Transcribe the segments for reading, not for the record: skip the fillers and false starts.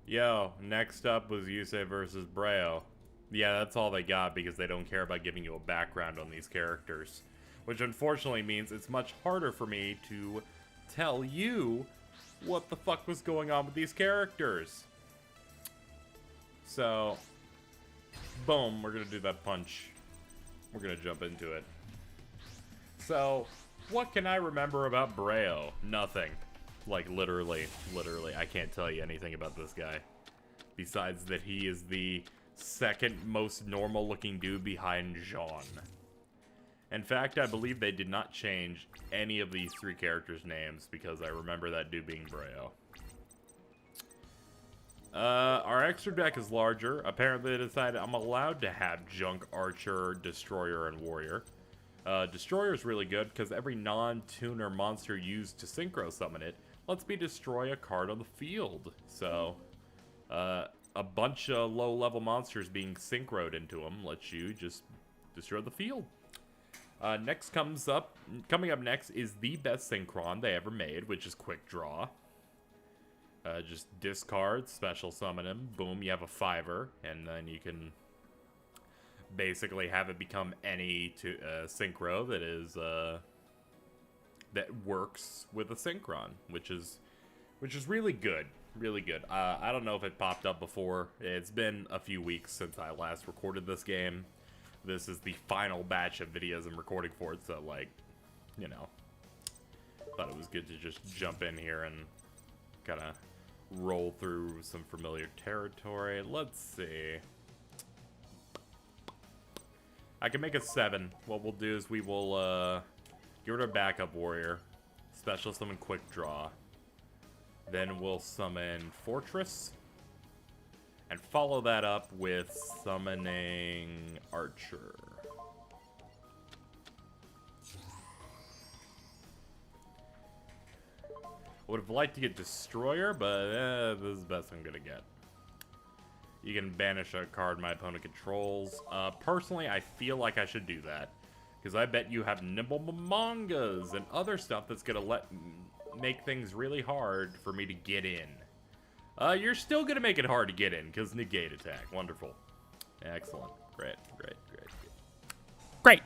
Yo, next up was Yusei versus Braille. Yeah, that's all they got because they don't care about giving you a background on these characters. Which unfortunately means it's much harder for me to tell you what the fuck was going on with these characters. So, boom, we're gonna do that punch. We're gonna jump into it. So, what can I remember about Braille? Nothing. Like, literally, I can't tell you anything about this guy. Besides that he is the second most normal looking dude behind Jean. In fact, I believe they did not change any of these three characters' names because I remember that dude being Braille. Our extra deck is larger. Apparently they decided I'm allowed to have Junk, Archer, Destroyer, and Warrior. Destroyer is really good because every non-tuner monster used to synchro summon it lets me destroy a card on the field. So, a bunch of low-level monsters being synchroed into them lets you just destroy the field. Coming up next is the best synchron they ever made, which is Quick Draw. Just discard, special summon him, boom, you have a 5-er, and then you can basically have it become any synchro that is that works with a synchron, which is really good, really good. I don't know if it popped up before. It's been a few weeks since I last recorded this game. This is the final batch of videos I'm recording for it, so like, you know, thought it was good to just jump in here and kind of roll through some familiar territory. Let's see. I can make a 7. What we'll do is we will get rid of backup warrior, special summon Quick Draw, then we'll summon Fortress, and follow that up with summoning Archer. I would have liked to get Destroyer, but this is the best I'm gonna get. You can banish a card my opponent controls. Personally, I feel like I should do that, because I bet you have Nimble Mangas and other stuff that's gonna make things really hard for me to get in. You're still gonna make it hard to get in, because negate attack. Wonderful. Excellent. Great. Great!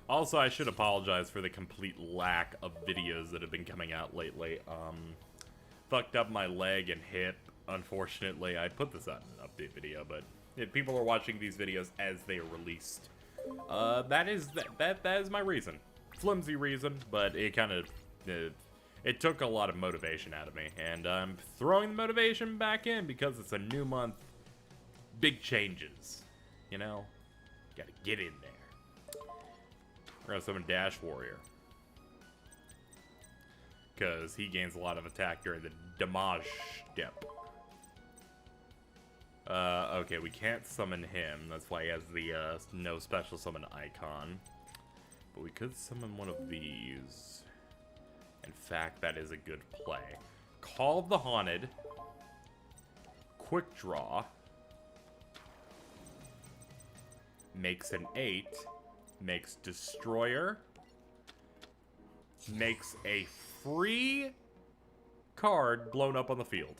Also, I should apologize for the complete lack of videos that have been coming out lately. Fucked up my leg and hip, unfortunately. I put this out in an update video, but if people are watching these videos as they are released, that is my reason. Flimsy reason, but it kind of, it took a lot of motivation out of me, and I'm throwing the motivation back in because it's a new month. Big changes, you know? Gotta get in there. We're gonna summon Dash Warrior, because he gains a lot of attack during the damage step. Okay, we can't summon him. That's why he has the no special summon icon. But we could summon one of these. In fact, that is a good play. Call of the Haunted. Quick Draw. Makes an 8. Makes Destroyer. Makes a free card blown up on the field.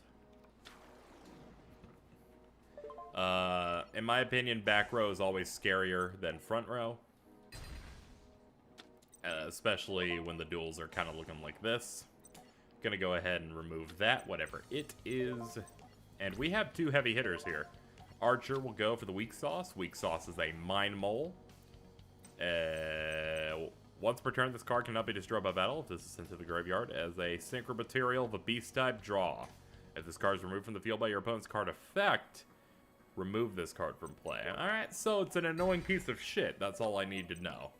In my opinion, back row is always scarier than front row. Especially when the duels are kind of looking like this. Gonna go ahead and remove that, whatever it is. And we have 2 heavy hitters here. Archer will go for the Weak Sauce. Weak Sauce is a Mind Mole. Once per turn, this card cannot be destroyed by battle if this is sent to the graveyard as a synchro material of a beast type draw. If this card is removed from the field by your opponent's card effect, remove this card from play. Alright, so it's an annoying piece of shit. That's all I need to know.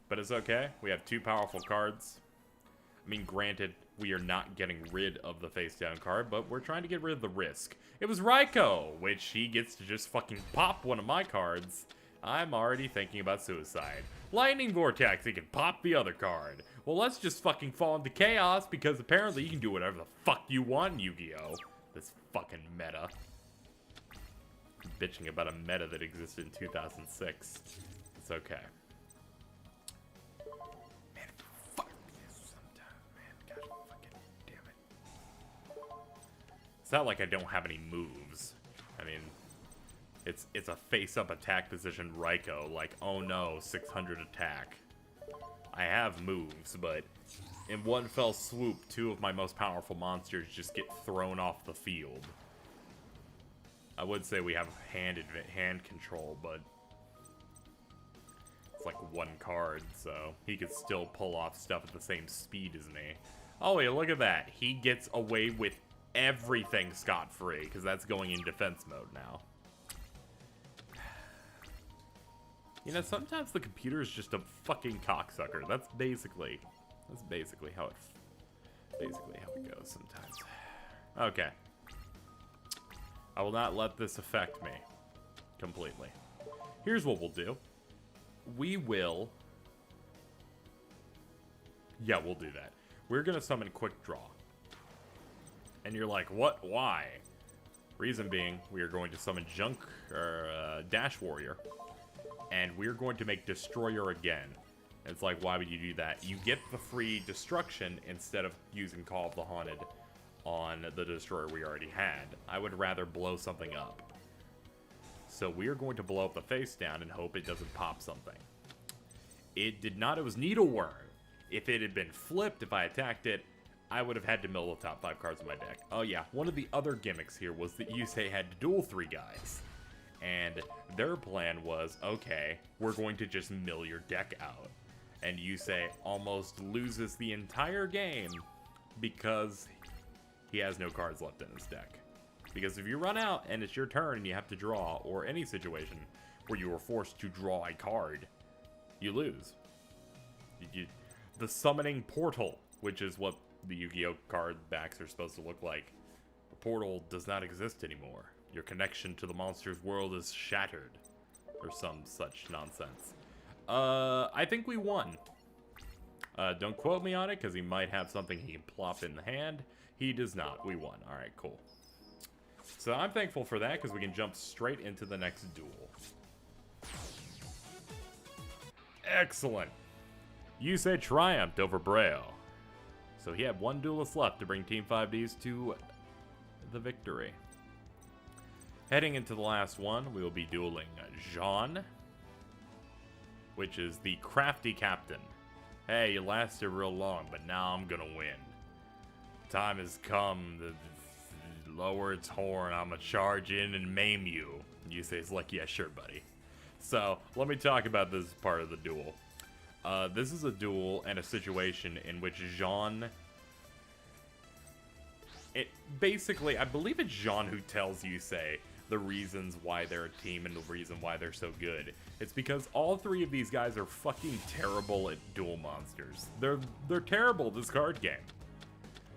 But it's okay. We have 2 powerful cards. I mean, granted, we are not getting rid of the face-down card, but we're trying to get rid of the risk. It was Raiko, which he gets to just fucking pop one of my cards. I'm already thinking about suicide. Lightning Vortex, he can pop the other card. Well, let's just fucking fall into chaos, because apparently you can do whatever the fuck you want in Yu-Gi-Oh! This fucking meta. I'm bitching about a meta that existed in 2006. It's okay. It's not like I don't have any moves. I mean, it's a face-up attack position Raikou, like, oh no, 600 attack. I have moves, but in one fell swoop, 2 of my most powerful monsters just get thrown off the field. I would say we have hand control, but it's like 1 card, so he could still pull off stuff at the same speed as me. Oh wait, look at that. He gets away with everything scot-free, because that's going in defense mode now. You know, sometimes the computer is just a fucking cocksucker. That's basically how it goes sometimes. Okay. I will not let this affect me completely. Here's what we'll do. We will... Yeah, we'll do that. We're going to summon Quick Draw. And you're like, what? Why? Reason being, we are going to summon Dash Warrior. And we're going to make Destroyer again. And it's like, why would you do that? You get the free destruction instead of using Call of the Haunted on the Destroyer we already had. I would rather blow something up. So we're going to blow up the face down and hope it doesn't pop something. It did not. It was Needleworm. If it had been flipped, if I attacked it, I would have had to mill the top 5 cards of my deck. Oh yeah, one of the other gimmicks here was that Yusei had to duel 3 guys. And their plan was, okay, we're going to just mill your deck out. And Yusei almost loses the entire game because he has no cards left in his deck. Because if you run out and it's your turn and you have to draw, or any situation where you are forced to draw a card, you lose. The Summoning Portal, which is what the Yu-Gi-Oh! Card backs are supposed to look like. The portal does not exist anymore. Your connection to the monster's world is shattered. Or some such nonsense. I think we won. Don't quote me on it, because he might have something he can plop in the hand. He does not. We won. Alright, cool. So I'm thankful for that, because we can jump straight into the next duel. Excellent. Yusei triumphed over Braille. So he had 1 duelist left to bring Team 5Ds to the victory. Heading into the last one, we will be dueling Jean, which is the crafty captain. Hey, you lasted real long, but now I'm gonna win. Time has come to lower its horn. I'm gonna charge in and maim you. Yusei's like, yeah, sure, buddy. So, let me talk about this part of the duel. This is a duel and a situation in which Jean... Basically, I believe it's Jean who tells Yusei the reasons why they're a team and the reason why they're so good. It's because all 3 of these guys are fucking terrible at duel monsters. They're terrible at this card game.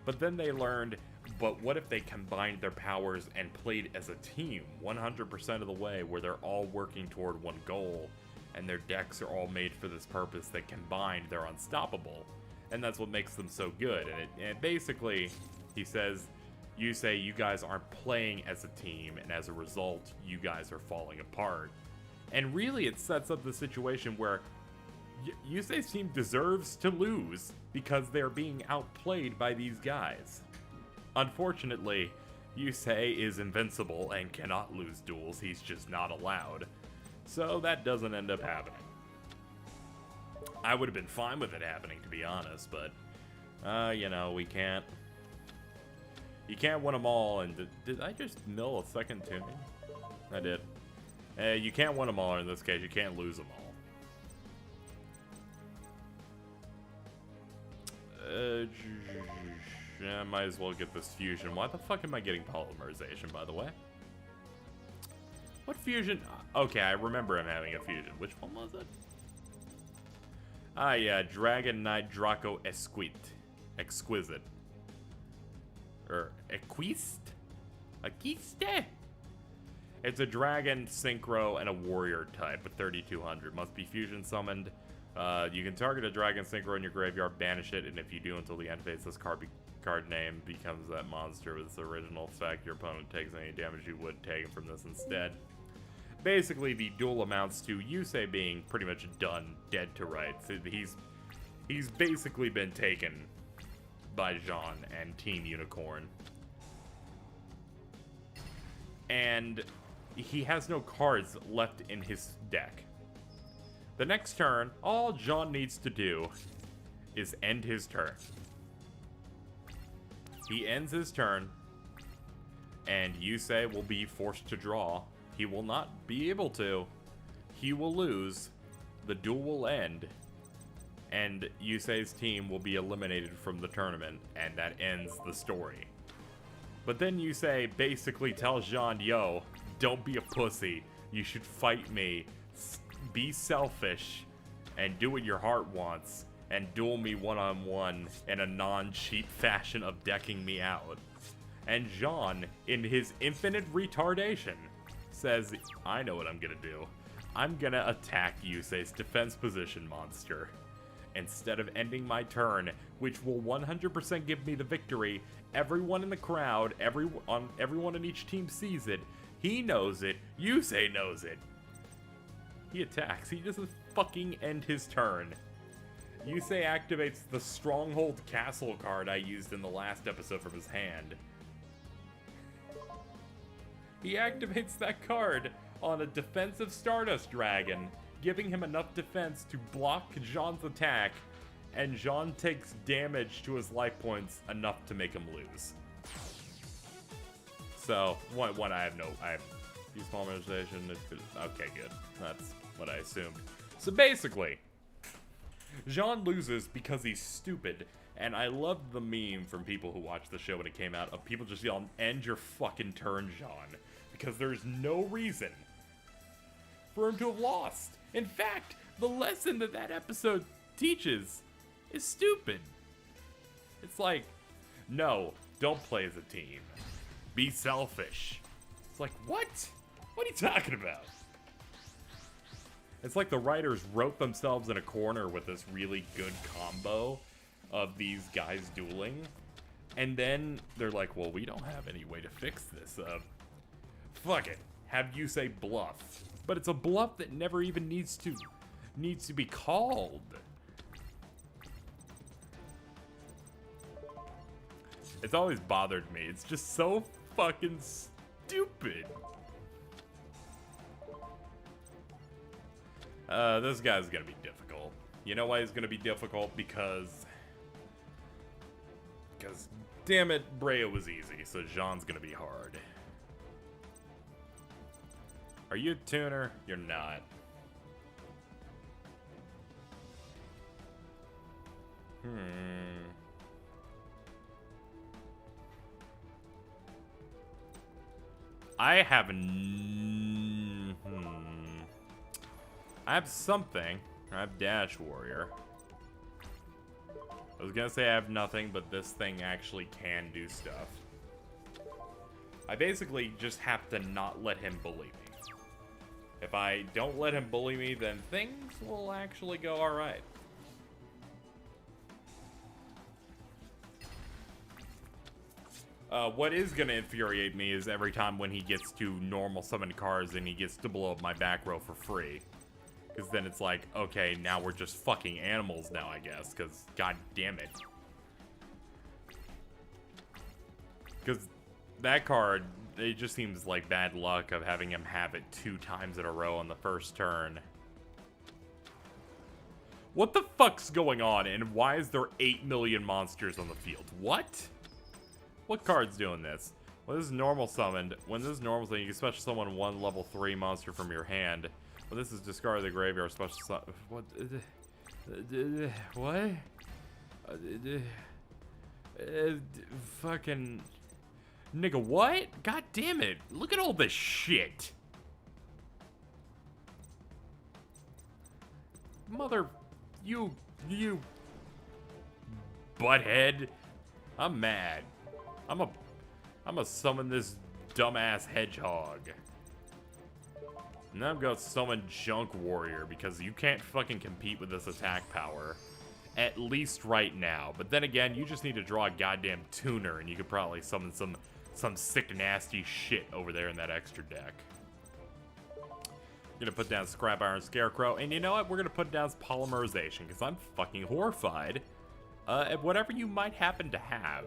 But then they learned, but what if they combined their powers and played as a team 100% of the way, where they're all working toward one goal, and their decks are all made for this purpose, that combined, they're unstoppable. And that's what makes them so good. And basically, he says, Yusei, you guys aren't playing as a team, and as a result, you guys are falling apart. And really, it sets up the situation where Yusei's team deserves to lose because they're being outplayed by these guys. Unfortunately, Yusei is invincible and cannot lose duels. He's just not allowed. So that doesn't end up happening. I would have been fine with it happening, to be honest, but, you know, we can't. You can't win them all, and did I just mill a second tuning? I did. You can't win them all, in this case, you can't lose them all. I might as well get this fusion. Why the fuck am I getting polymerization, by the way? What fusion? Okay, I remember him having a fusion. Which one was it? Ah, yeah, Dragon Knight Draco Exquisite. Or Equiste? Equiste? It's a dragon, synchro, and a warrior type with 3200. Must be fusion summoned. You can target a dragon synchro in your graveyard, banish it, and if you do until the end phase, this card name becomes that monster with its original effect. Your opponent takes any damage you would take from this instead. Basically, the duel amounts to Yusei being pretty much done, dead to rights. He's basically been taken by Jean and Team Unicorn. and he has no cards left in his deck. The next turn, all John needs to do is end his turn. He ends his turn, and Yusei will be forced to draw. He will not be able to. He will lose. The duel will end, and Yusei's team will be eliminated from the tournament, and that ends the story. But then Yusei basically tells Jean, yo, don't be a pussy. You should fight me. Be selfish, and do what your heart wants, and duel me one-on-one in a non-cheap fashion of decking me out. And Jean, in his infinite retardation, says, I know what I'm gonna do. I'm gonna attack Yusei's defense position monster. Instead of ending my turn, which will 100% give me the victory, everyone in the crowd, everyone in each team sees it, he knows it, Yusei knows it. He attacks. He doesn't fucking end his turn. Yusei activates the Stronghold Castle card I used in the last episode from his hand. He activates that card on a defensive Stardust Dragon, giving him enough defense to block Jean's attack, and Jean takes damage to his life points enough to make him lose. So, one I have use small manipulation. Okay, good. That's what I assumed. So basically, Jean loses because he's stupid, and I loved the meme from people who watched the show when it came out of people just yelling, end your fucking turn, Jean, because there's no reason for him to have lost. In fact, the lesson that episode teaches is stupid. It's like, no, don't play as a team. Be selfish. It's like, what? What are you talking about? It's like the writers wrote themselves in a corner with this really good combo of these guys dueling. And then they're like, well, we don't have any way to fix this. Fuck it. Have Yusei bluff. But it's a bluff that never even needs to be called. It's always bothered me. It's just so fucking stupid. This guy's gonna be difficult. You know why he's gonna be difficult? Because damn it, Brea was easy, so Jean's gonna be hard. Are you a tuner? You're not. I have I have something. I have Dash Warrior. I was gonna say I have nothing, but this thing actually can do stuff. I basically just have to not let him bully me. If I don't let him bully me, then things will actually go alright. What is gonna infuriate me is every time when he gets to normal summon cards and he gets to blow up my back row for free. Because then it's like, okay, now we're just fucking animals now, I guess. Because, god damn it. Because that card, it just seems like bad luck of having him have it 2 times in a row on the first turn. What the fuck's going on, and why is there 8 million monsters on the field? What? What card's doing this? Well, this is normal summoned. When this is normal, then you can special summon 1 level 3 monster from your hand. Well, this is discard the graveyard special summon. What? What? Fucking nigga, what? God damn it! Look at all this shit. Mother, you butthead. I'm mad. I'm a summon this dumbass hedgehog. And I'm gonna summon Junk Warrior because you can't fucking compete with this attack power. At least right now. But then again, you just need to draw a goddamn tuner and you could probably summon some sick nasty shit over there in that extra deck. Gonna put down Scrap Iron Scarecrow, and you know what? We're gonna put down Polymerization because I'm fucking horrified at whatever you might happen to have.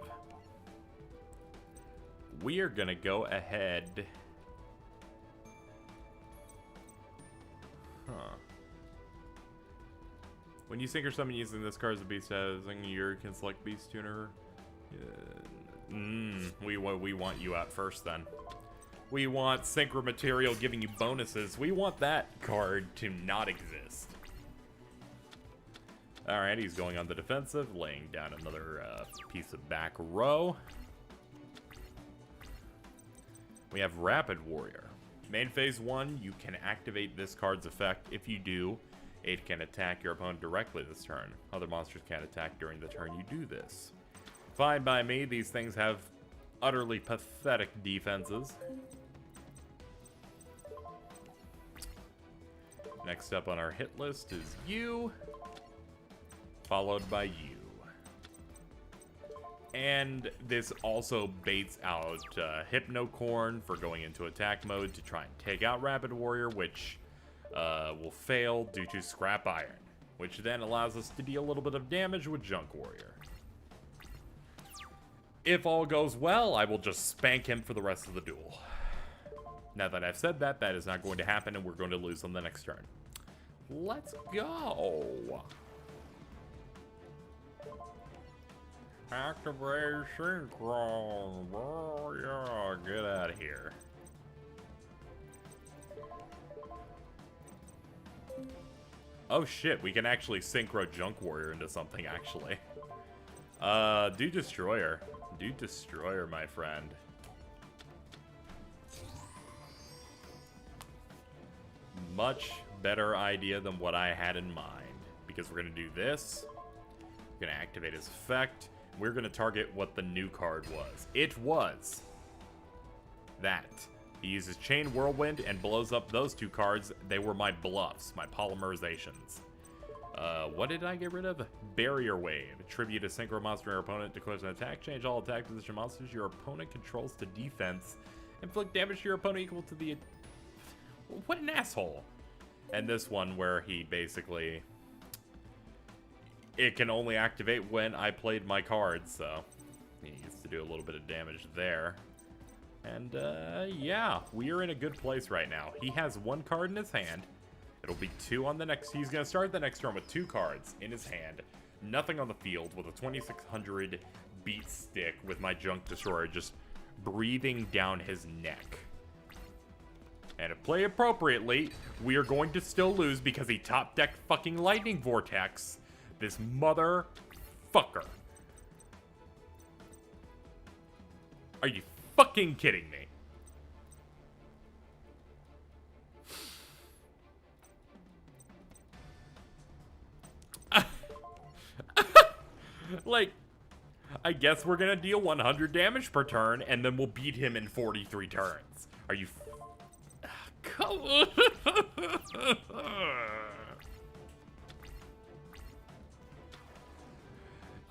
We are gonna go ahead Huh. When you sync or summon using this card as a beast housing, you can select beast tuner. We want you out first then. We want synchro material giving you bonuses. We want that card to not exist. Alright, he's going on the defensive, laying down another piece of back row. We have Rapid Warrior. Main phase 1, you can activate this card's effect. If you do, it can attack your opponent directly this turn. Other monsters can't attack during the turn you do this. Fine by me, these things have utterly pathetic defenses. Next up on our hit list is you, followed by you. And this also baits out Hypnocorn for going into attack mode to try and take out Rapid Warrior, which will fail due to Scrap Iron, which then allows us to deal a little bit of damage with Junk Warrior. If all goes well, I will just spank him for the rest of the duel. Now that I've said that, that is not going to happen, and we're going to lose on the next turn. Let's go! Activate Synchron! Oh yeah, get out of here. Oh shit, we can actually synchro Junk Warrior into something, actually. Do Destroyer. Do Destroyer, my friend. Much better idea than what I had in mind. Because we're going to do this. We're going to activate his effect. We're going to target what the new card was. It was that. He uses Chain Whirlwind and blows up those two cards. They were my bluffs, my polymerizations. What did I get rid of? Barrier Wave. Tribute a synchro monster your opponent declares an attack. Change all attack position monsters your opponent controls to defense. Inflict damage to your opponent equal to the... What an asshole. And this one where he basically... It can only activate when I played my cards, so... He gets to do a little bit of damage there. And, yeah, we are in a good place right now. He has one card in his hand. It'll be two on the next... He's going to start the next turn with two cards in his hand. Nothing on the field with a 2600 beat stick with my Junk Destroyer just breathing down his neck. And if play appropriately, we are going to still lose because he top-decked fucking Lightning Vortex. This motherfucker. Are you fucking kidding me? Like, I guess we're gonna deal 100 damage per turn, and then we'll beat him in 43 turns. Are you... Come on.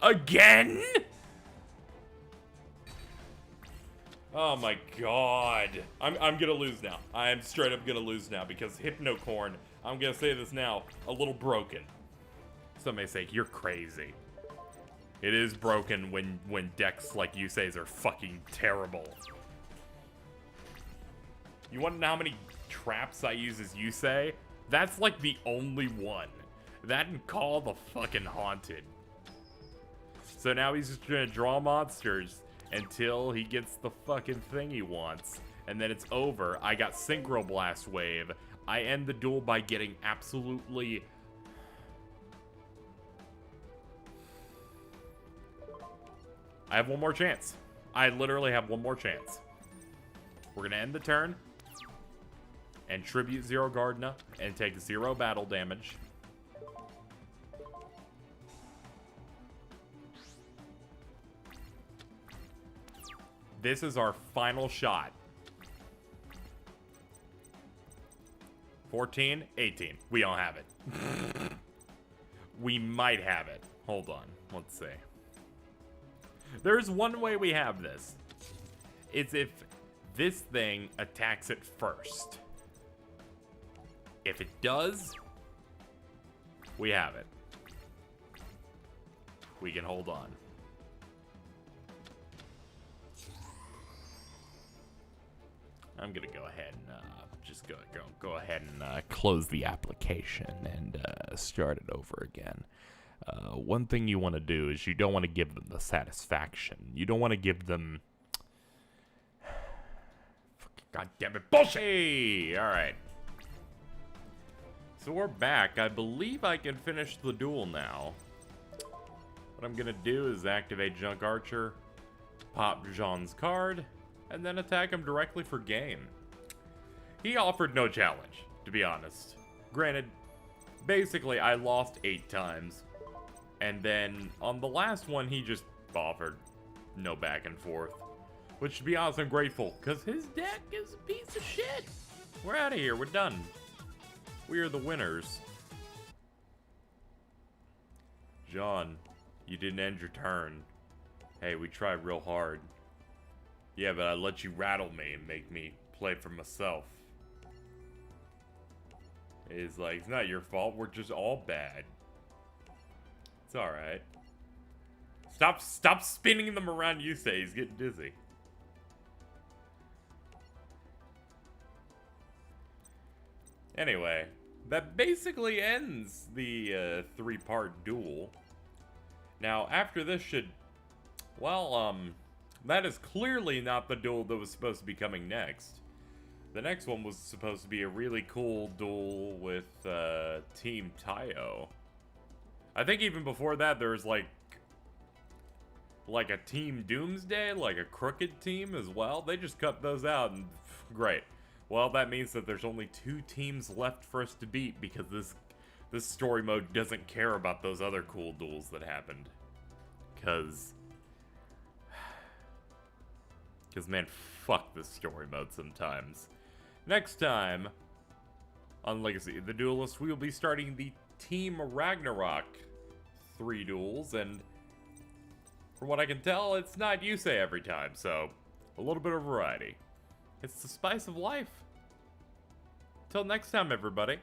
Again? Oh my god. I'm gonna lose now. I am straight up gonna lose now because Hypnocorn, I'm gonna say this now, a little broken. Some may say, you're crazy. It is broken when decks like Yusei's are fucking terrible. You wanna know how many traps I use as Yusei? That's like the only one. That and Call the fucking Haunted. So now he's just gonna draw monsters until he gets the fucking thing he wants. And then it's over. I got Synchro Blast Wave. I end the duel by getting absolutely... I have one more chance. I literally have one more chance. We're gonna end the turn. And tribute 0 Gardna. And take 0 battle damage. This is our final shot. 14, 18. We don't have it. We might have it. Hold on. Let's see. There's one way we have this. It's if this thing attacks it first. If it does, we have it. We can hold on. I'm gonna go ahead and just go ahead and close the application and start it over again. One thing you want to do is you don't want to give them the satisfaction. You don't want to give them... God damn it, bullshit! Hey, alright. So we're back. I believe I can finish the duel now. What I'm gonna do is activate Junk Archer, pop Jean's card, and then attack him directly for game. He offered no challenge, to be honest. Granted, basically I lost 8 times. And then on the last one, he just offered no back and forth. Which, to be honest, I'm grateful, because his deck is a piece of shit. We're out of here. We're done. We are the winners. John, you didn't end your turn. Hey, we tried real hard. Yeah, but I let you rattle me and make me play for myself. It's like, it's not your fault. We're just all bad. It's alright. Stop spinning them around, you say. He's getting dizzy. Anyway, that basically ends the 3-part duel. Now, after this should... Well, that is clearly not the duel that was supposed to be coming next. The next one was supposed to be a really cool duel with Team Tayo. I think even before that, there was like a Team Doomsday, like a crooked team as well. They just cut those out, and great. Well, that means that there's only 2 teams left for us to beat, because this story mode doesn't care about those other cool duels that happened. Because man, fuck this story mode sometimes. Next time on Legacy of the Duelist, we will be starting the Team Ragnarok 3 duels, and from what I can tell, it's not Yusei every time, so a little bit of variety. It's the spice of life. Till next time, everybody.